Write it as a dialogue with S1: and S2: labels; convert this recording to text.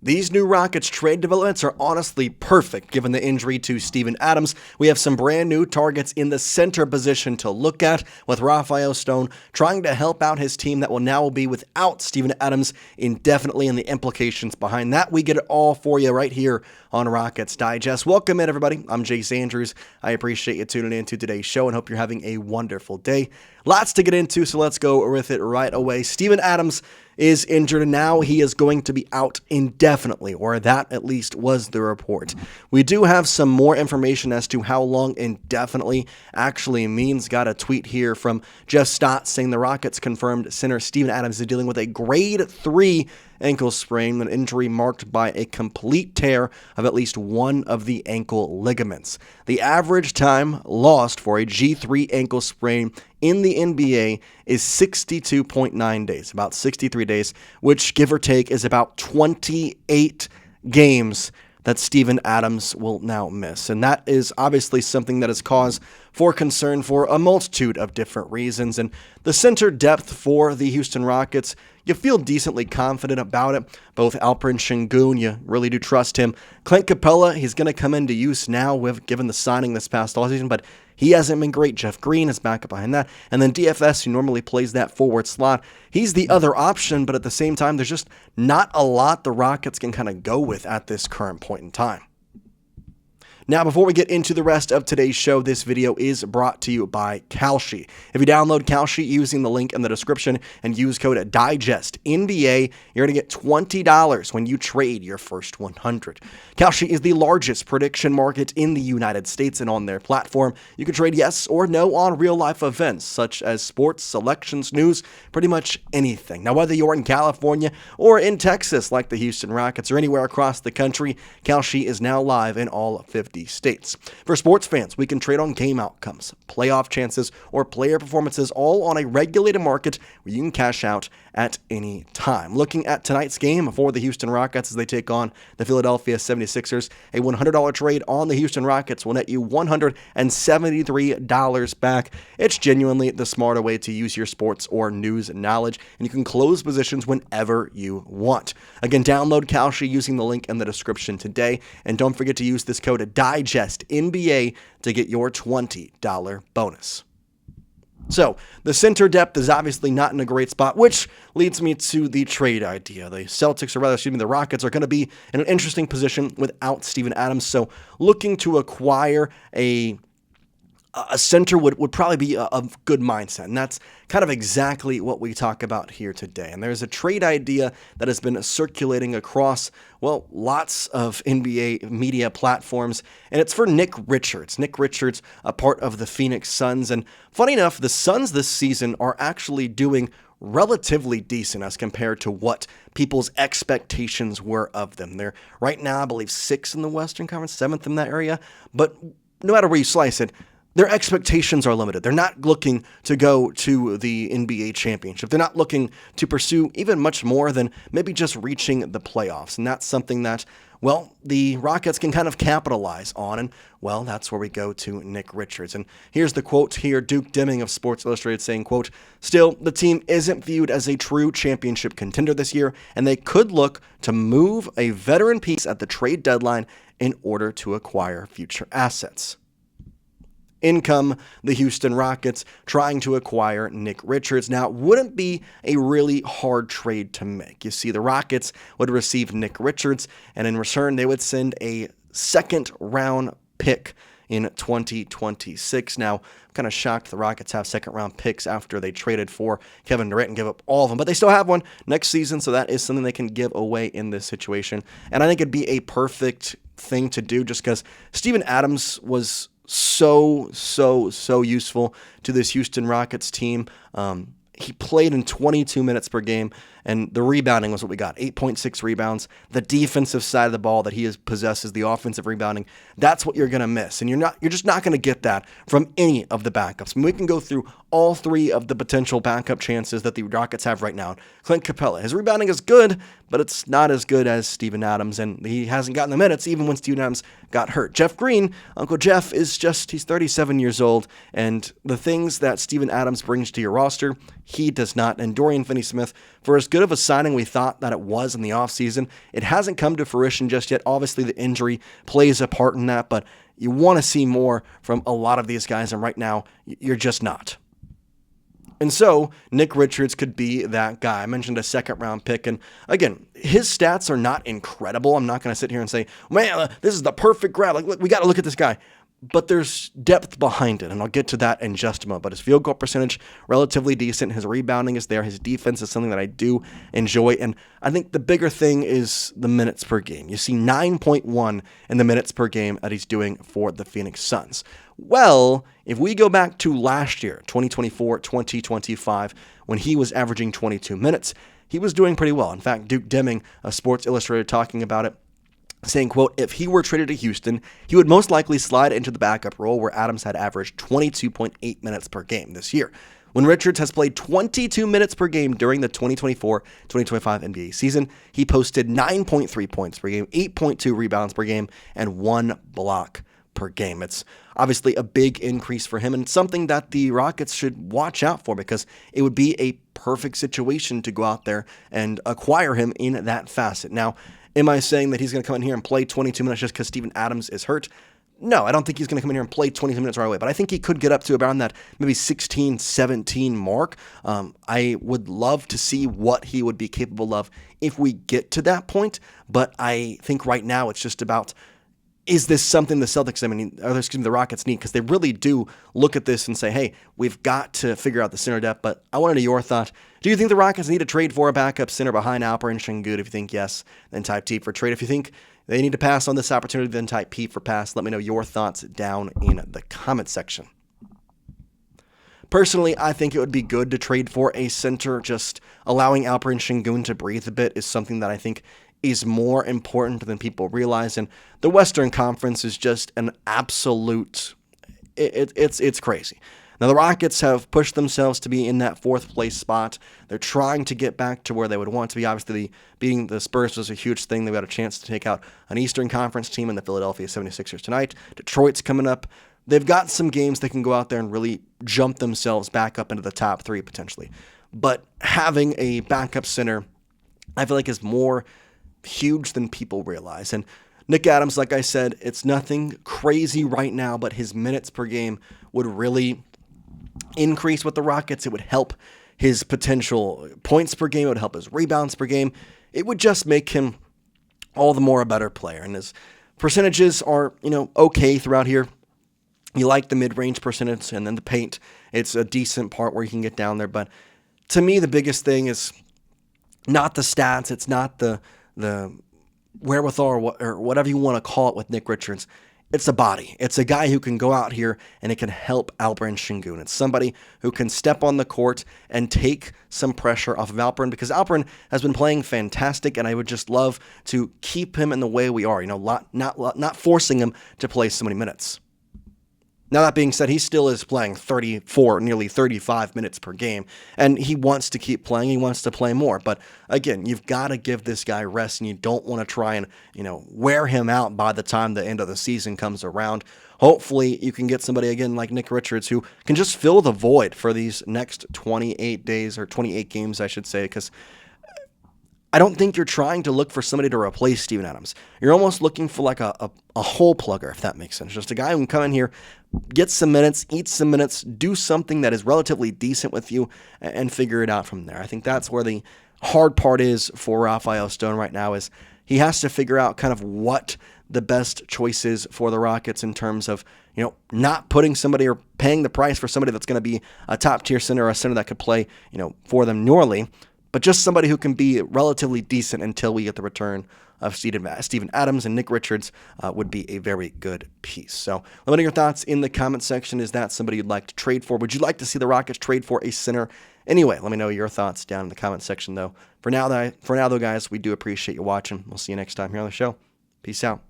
S1: These new Rockets trade developments are honestly perfect given the injury to Steven Adams. We have some brand new targets in the center position to look at, with Rafael Stone trying to help out his team that will now be without Steven Adams indefinitely, and the implications behind that. We get it all for you right here on Rockets Digest. Welcome in, everybody. I'm Jace Andrews. I appreciate you tuning in to today's show and hope you're having a wonderful day. Lots to get into, so let's go with it right away. Steven Adams is injured, and now he is going to be out indefinitely, or that at least was the report. We do have some more information as to how long indefinitely actually means. Got a tweet here from Jeff Stott saying the Rockets confirmed center Steven Adams is dealing with a grade 3 ankle sprain, an injury marked by a complete tear of at least one of the ankle ligaments. The average time lost for a G3 ankle sprain in the NBA is 62.9 days, about 63 days, which, give or take, is about 28 games that Steven Adams will now miss. And that is obviously something that is cause for concern for a multitude of different reasons. And the center depth for the Houston Rockets, you feel decently confident about it. Both Alperen Şengün, you really do trust him. Clint Capella, he's going to come into use now, given the signing this past offseason, but he hasn't been great. Jeff Green is back up behind that. And then DFS, who normally plays that forward slot, he's the other option, but at the same time, there's just not a lot the Rockets can kind of go with at this current point in time. Now, before we get into the rest of today's show, this video is brought to you by Kalshi. If you download Kalshi using the link in the description and use code DIGESTNBA, you're going to get $20 when you trade your first 100. Kalshi is the largest prediction market in the United States, and on their platform, you can trade yes or no on real-life events such as sports, selections, news, pretty much anything. Now, whether you're in California or in Texas like the Houston Rockets or anywhere across the country, Kalshi is now live in all 50 states. For sports fans, we can trade on game outcomes, playoff chances, or player performances, all on a regulated market where you can cash out at any time. Looking at tonight's game for the Houston Rockets as they take on the Philadelphia 76ers, a $100 trade on the Houston Rockets will net you $173 back. It's genuinely the smarter way to use your sports or news knowledge, and you can close positions whenever you want. Again, download Kalshi using the link in the description today, and don't forget to use this code DIGESTNBA to get your $20 bonus. So, the center depth is obviously not in a great spot, which leads me to the trade idea. The the Rockets are going to be in an interesting position without Steven Adams, so looking to acquire a center would probably be a good mindset, and that's kind of exactly what we talk about here today. And there's a trade idea that has been circulating across, well, lots of NBA media platforms, and it's for Nick Richards. Nick Richards, a part of the Phoenix Suns, and funny enough, the Suns this season are actually doing relatively decent as compared to what people's expectations were of them. They're right now, I believe, 6th in the Western Conference, 7th in that area, but no matter where you slice it, their expectations are limited. They're not looking to go to the NBA championship. They're not looking to pursue even much more than maybe just reaching the playoffs. And that's something that, well, the Rockets can kind of capitalize on. And, well, that's where we go to Nick Richards. And here's the quote here, Duke Deming of Sports Illustrated saying, quote, "Still, the team isn't viewed as a true championship contender this year, and they could look to move a veteran piece at the trade deadline in order to acquire future assets." In come the Houston Rockets trying to acquire Nick Richards. Now, it wouldn't be a really hard trade to make. You see, the Rockets would receive Nick Richards, and in return, they would send a second-round pick in 2026. Now, I'm kind of shocked the Rockets have second-round picks after they traded for Kevin Durant and give up all of them, but they still have one next season, so that is something they can give away in this situation. And I think it'd be a perfect thing to do just because Steven Adams was so useful to this Houston Rockets team. He played in 22 minutes per game, and the rebounding was what we got, 8.6 rebounds. The defensive side of the ball that he possesses, the offensive rebounding, that's what you're going to miss. And you're just not going to get that from any of the backups. I mean, we can go through all three of the potential backup chances that the Rockets have right now. Clint Capella, his rebounding is good, but it's not as good as Steven Adams, and he hasn't gotten the minutes even when Steven Adams got hurt. Jeff Green, Uncle Jeff, he's 37 years old, and the things that Steven Adams brings to your roster, he does not. And Dorian Finney-Smith, for as good of a signing we thought that it was in the offseason, it hasn't come to fruition just yet. Obviously, the injury plays a part in that, but you want to see more from a lot of these guys, and right now, you're just not. And so, Nick Richards could be that guy. I mentioned a second-round pick, and again, his stats are not incredible. I'm not going to sit here and say, man, this is the perfect grab. Like, look, we got to look at this guy. But there's depth behind it, and I'll get to that in just a moment. But his field goal percentage, relatively decent. His rebounding is there. His defense is something that I do enjoy. And I think the bigger thing is the minutes per game. You see 9.1 in the minutes per game that he's doing for the Phoenix Suns. Well, if we go back to last year, 2024-2025, when he was averaging 22 minutes, he was doing pretty well. In fact, Duke Deming, a Sports Illustrated, talking about it, saying, quote, if he were traded to Houston, he would most likely slide into the backup role where Adams had averaged 22.8 minutes per game this year. When Richards has played 22 minutes per game during the 2024-2025 NBA season, he posted 9.3 points per game, 8.2 rebounds per game, and 1 block per game. It's obviously a big increase for him and something that the Rockets should watch out for because it would be a perfect situation to go out there and acquire him in that facet. Now, am I saying that he's going to come in here and play 22 minutes just because Steven Adams is hurt? No, I don't think he's going to come in here and play 22 minutes right away, but I think he could get up to around that maybe 16, 17 mark. I would love to see what he would be capable of if we get to that point, but I think right now it's just about, is this something the Celtics, the Rockets need? Because they really do look at this and say, hey, we've got to figure out the center depth. But I want to know your thought. Do you think the Rockets need to trade for a backup center behind Alperen Şengün? If you think yes, then type T for trade. If you think they need to pass on this opportunity, then type P for pass. Let me know your thoughts down in the comment section. Personally, I think it would be good to trade for a center. Just allowing Alperen Şengün to breathe a bit is something that I think is more important than people realize. And the Western Conference is just an absolute, it's crazy. Now, the Rockets have pushed themselves to be in that fourth place spot. They're trying to get back to where they would want to be. Obviously, beating the Spurs was a huge thing. They got a chance to take out an Eastern Conference team in the Philadelphia 76ers tonight. Detroit's coming up. They've got some games they can go out there and really jump themselves back up into the top three potentially. But having a backup center, I feel like is more huge than people realize. And Nick Adams, like I said, it's nothing crazy right now, but his minutes per game would really increase with the Rockets. It would help his potential points per game. It would help his rebounds per game. It would just make him all the more a better player. And his percentages are, okay throughout here. You like the mid-range percentage and then the paint. It's a decent part where you can get down there. But to me, the biggest thing is not the stats. It's not the wherewithal or whatever you want to call it with Nick Richards. It's a body. It's a guy who can go out here and it can help Alperen Şengün. It's somebody who can step on the court and take some pressure off of Alperen because Alperen has been playing fantastic, and I would just love to keep him in the way we are, not forcing him to play so many minutes. Now, that being said, he still is playing 34, nearly 35 minutes per game, and he wants to keep playing. He wants to play more. But again, you've got to give this guy rest, and you don't want to try and, wear him out by the time the end of the season comes around. Hopefully, you can get somebody, again, like Nick Richards, who can just fill the void for these next 28 days, or 28 games, I should say, because I don't think you're trying to look for somebody to replace Steven Adams. You're almost looking for like a hole plugger, if that makes sense. Just a guy who can come in here, get some minutes, eat some minutes, do something that is relatively decent with you, and figure it out from there. I think that's where the hard part is for Rafael Stone right now, is he has to figure out kind of what the best choice is for the Rockets in terms of, not putting somebody or paying the price for somebody that's going to be a top-tier center or a center that could play, for them normally, but just somebody who can be relatively decent until we get the return of Steven Adams, and Nick Richards would be a very good piece. So let me know your thoughts in the comment section. Is that somebody you'd like to trade for? Would you like to see the Rockets trade for a center? Anyway, let me know your thoughts down in the comment section, though. For now, though, guys, we do appreciate you watching. We'll see you next time here on the show. Peace out.